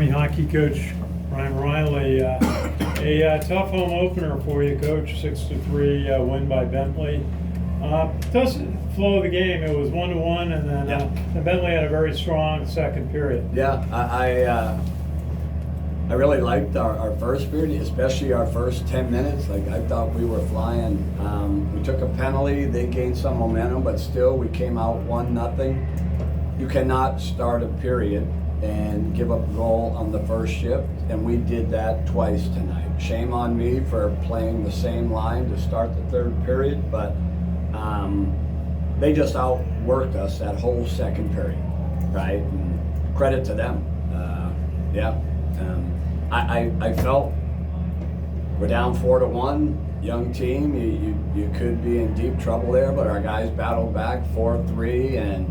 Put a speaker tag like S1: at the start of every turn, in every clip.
S1: Army hockey coach Ryan Riley. A tough home opener for you, Coach. 6-3 win by Bentley. Doesn't flow of the game. It was 1-1, and then and Bentley had a very strong second period.
S2: Yeah, I really liked our first period, especially our first 10 minutes. Like, I thought we were flying. We took a penalty. They gained some momentum, but still we came out 1-0. You cannot start a period and give up a goal on the first shift, and we did that twice tonight. Shame on me for playing the same line to start the third period, but they just outworked us that whole second period, right? And credit to them. I felt we're down 4-1, young team. You could be in deep trouble there, but our guys battled back 4-3, and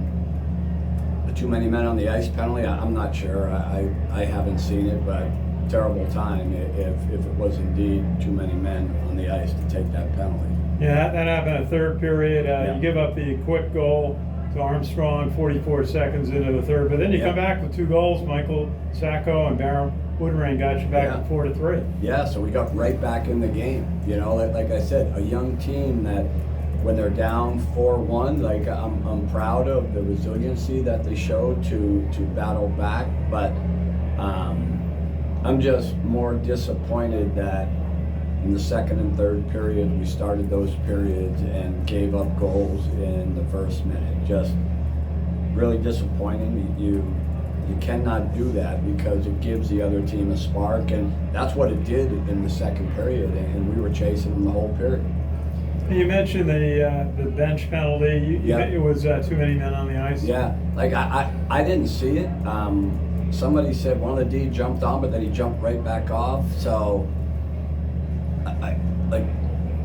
S2: the too many men on the ice penalty, I'm not sure. I haven't seen it, but terrible time if it was indeed too many men on the ice to take that penalty.
S1: Yeah, that happened in the third period. You give up the quick goal to Armstrong 44 seconds into the third, but then you come back with two goals. Michael Sacco and Baron Woodring got you back to 4-3.
S2: Yeah, so we got right back in the game. You know, like I said, a young team that when they're down 4-1, like I'm proud of the resiliency that they showed to battle back, but I'm just more disappointed that in the second and third period we started those periods and gave up goals in the first minute. Just really disappointing. You cannot do that because it gives the other team a spark, and that's what it did in the second period, and we were chasing them the whole period.
S1: You mentioned the bench penalty. It was too many men on the ice.
S2: Yeah, like I didn't see it. Somebody said one of the D jumped on, but then he jumped right back off. So, like,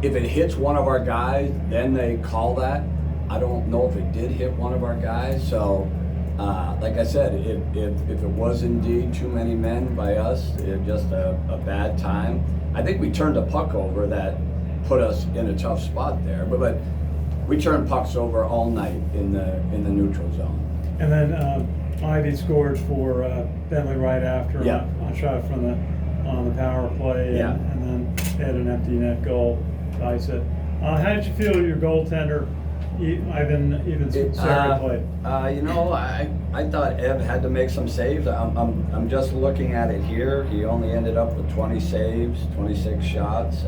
S2: if it hits one of our guys, then they call that. I don't know if it did hit one of our guys. So, like I said, if it was indeed too many men by us, just a bad time. I think we turned a puck over that put us in a tough spot there. But we turned pucks over all night in the neutral zone.
S1: And then Ivy scored for Bentley right after a shot from on the power play, and then they had an empty net goal to ice it. How did you feel your goaltender, even Sarah played?
S2: You know, I thought Ev had to make some saves. I'm just looking at it here. He only ended up with 20 saves, 26 shots.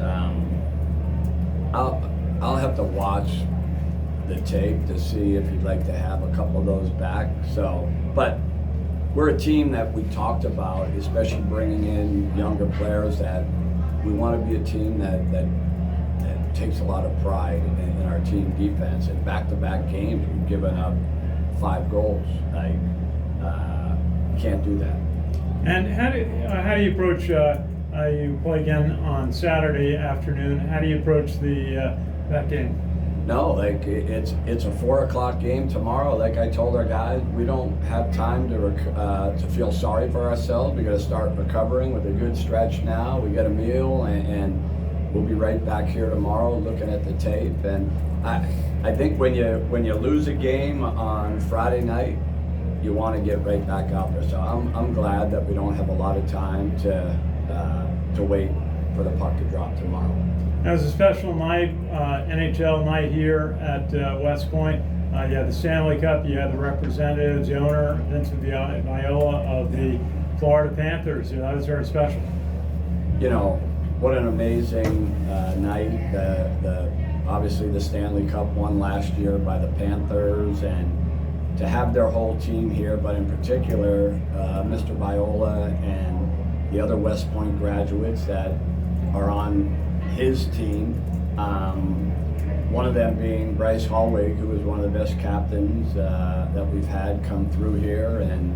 S2: I'll have to watch the tape to see if he'd like to have a couple of those back. So, but we're a team that we talked about, especially bringing in younger players, that we want to be a team that takes a lot of pride in our team defense. In back-to-back games, we've given up 5 goals. Like, can't do that.
S1: And how do you approach? You play again on Saturday afternoon. How do you approach that game?
S2: No, like it's a 4:00 game tomorrow. Like I told our guys, we don't have time to feel sorry for ourselves. We got to start recovering with a good stretch now. We got a meal, and we'll be right back here tomorrow looking at the tape. And I think when you lose a game on Friday night, you want to get right back out there. So I'm glad that we don't have a lot of time to wait for the puck to drop tomorrow.
S1: It was a special night, NHL night here at West Point. You had the Stanley Cup, you had the representatives, the owner, Vincent Viola of the Florida Panthers. That was very special.
S2: You know, what an amazing night. Obviously the Stanley Cup won last year by the Panthers, and to have their whole team here, but in particular Mr. Viola and the other West Point graduates that are on his team, one of them being Bryce Hallwig, who is one of the best captains that we've had come through here. And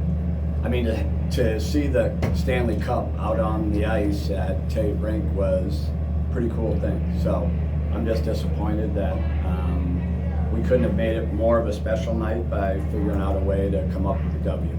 S2: I mean, to see the Stanley Cup out on the ice at Tate Rink was a pretty cool thing. So I'm just disappointed that we couldn't have made it more of a special night by figuring out a way to come up with a W.